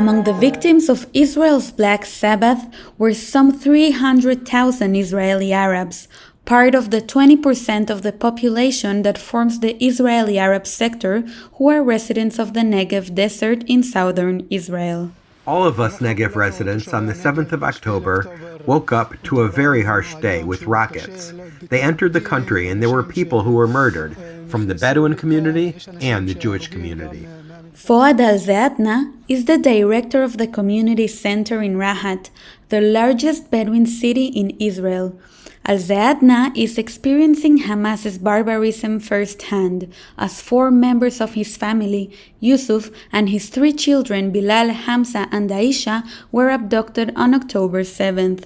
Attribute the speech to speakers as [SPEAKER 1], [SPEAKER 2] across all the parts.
[SPEAKER 1] Among the victims of Israel's Black Sabbath were some 300,000 Israeli Arabs, part of the 20% of the population that forms the Israeli Arab sector, who are residents of the Negev desert in southern Israel.
[SPEAKER 2] All of us Negev residents on the 7th of October woke up to a very harsh day with rockets. They entered the country and there were people who were murdered from the Bedouin community and the Jewish community.
[SPEAKER 1] Fouad Al-Zeatna is the director of the community center in Rahat, the largest Bedouin city in Israel. Al-Zeatna is experiencing Hamas's barbarism firsthand, as 4 members of his family, Yusuf, and his 3 children, Bilal, Hamza, and Aisha, were abducted on October 7th.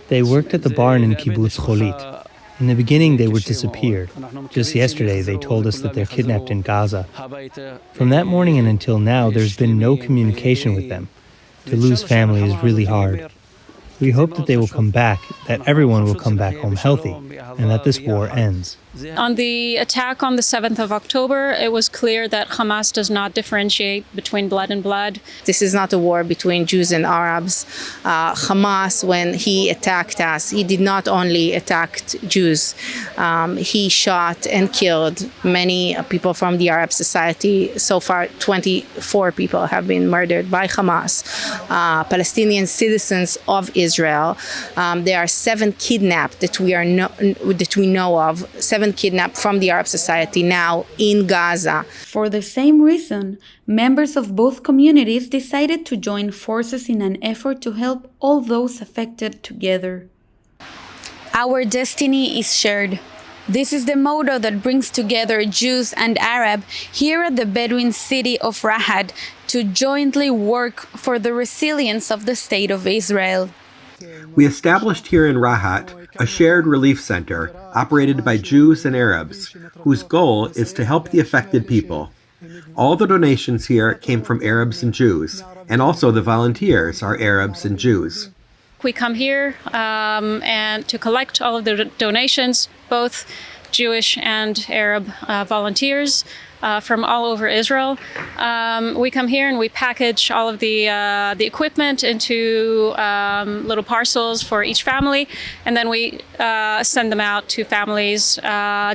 [SPEAKER 3] They worked at the barn in Kibbutz Cholit. In the beginning, they were disappeared. Just yesterday, they told us that they're kidnapped in Gaza. From that morning and until now, there's been no communication with them. To lose family is really hard. We hope that they will come back, that everyone will come back home healthy, and that this war ends.
[SPEAKER 4] On the attack on the 7th of October, it was clear that Hamas does not differentiate between blood and blood.
[SPEAKER 5] This is not a war between Jews and Arabs. Hamas, when he attacked us, he did not only attack Jews. He shot and killed many people from the Arab society. So far, 24 people have been murdered by Hamas, Palestinian citizens of Israel. There are 7 kidnapped that we know of, 7 kidnapped from the Arab society now in Gaza.
[SPEAKER 1] For the same reason, members of both communities decided to join forces in an effort to help all those affected together. Our destiny is shared. This is the motto that brings together Jews and Arab here at the Bedouin city of Rahat to jointly work for the resilience of the State of Israel.
[SPEAKER 2] We established here in Rahat a shared relief center operated by Jews and Arabs, whose goal is to help the affected people. All the donations here came from Arabs and Jews, and also the volunteers are Arabs and Jews.
[SPEAKER 4] We come here and to collect all of the donations, both Jewish and Arab volunteers from all over Israel. We come here and we package all of the equipment into little parcels for each family, and then we send them out to families,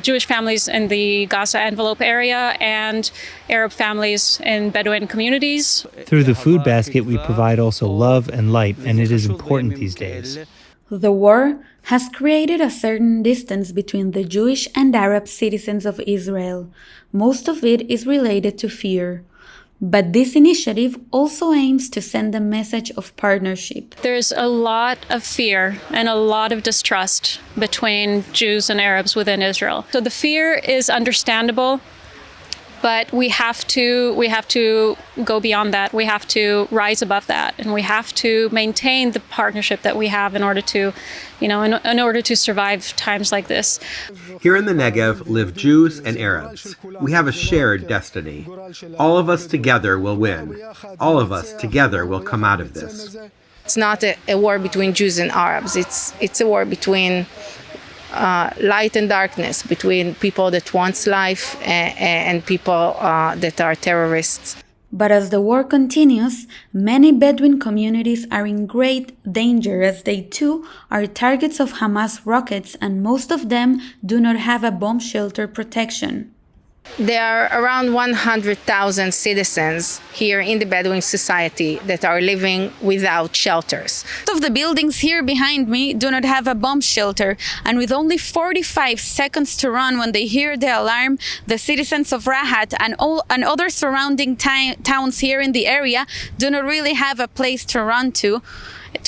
[SPEAKER 4] Jewish families in the Gaza envelope area and Arab families in Bedouin communities.
[SPEAKER 3] Through the food basket, we provide also love and light, and it is important these days.
[SPEAKER 1] The war has created a certain distance between the Jewish and Arab citizens of Israel. Most of it is related to fear. But this initiative also aims to send a message of partnership.
[SPEAKER 4] There's a lot of fear and a lot of distrust between Jews and Arabs within Israel. So the fear is understandable, but we have to go beyond that. We have to rise above that, and we have to maintain the partnership that we have in order to, in order to survive times like this.
[SPEAKER 2] Here in the Negev live Jews and Arabs. We have a shared destiny. All of us together will win. All of us together will come out of this.
[SPEAKER 5] It's not a war between Jews and Arabs. It's a war between light and darkness, between people that want life and people that are terrorists.
[SPEAKER 1] But as the war continues, many Bedouin communities are in great danger as they too are targets of Hamas rockets, and most of them do not have a bomb shelter protection.
[SPEAKER 5] There are around 100,000 citizens here in the Bedouin society that are living without shelters.
[SPEAKER 1] Most of the buildings here behind me do not have a bomb shelter, and with only 45 seconds to run when they hear the alarm, the citizens of Rahat and other surrounding towns here in the area do not really have a place to run to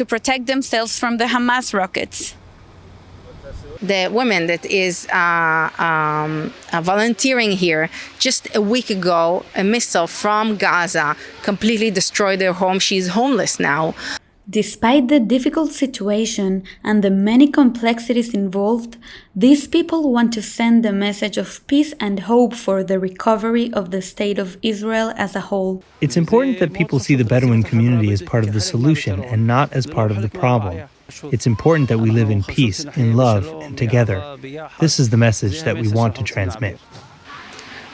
[SPEAKER 1] protect themselves from the Hamas rockets.
[SPEAKER 5] The woman that is volunteering here, just a week ago, a missile from Gaza completely destroyed their home. She's homeless now.
[SPEAKER 1] Despite the difficult situation and the many complexities involved, these people want to send a message of peace and hope for the recovery of the State of Israel as a whole.
[SPEAKER 3] It's important that people see the Bedouin community as part of the solution and not as part of the problem. It's important that we live in peace, in love, and together. This is the message that we want to transmit.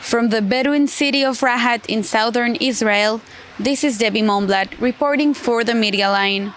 [SPEAKER 1] From the Bedouin city of Rahat in southern Israel, this is Debbie Monblatt reporting for the Media Line.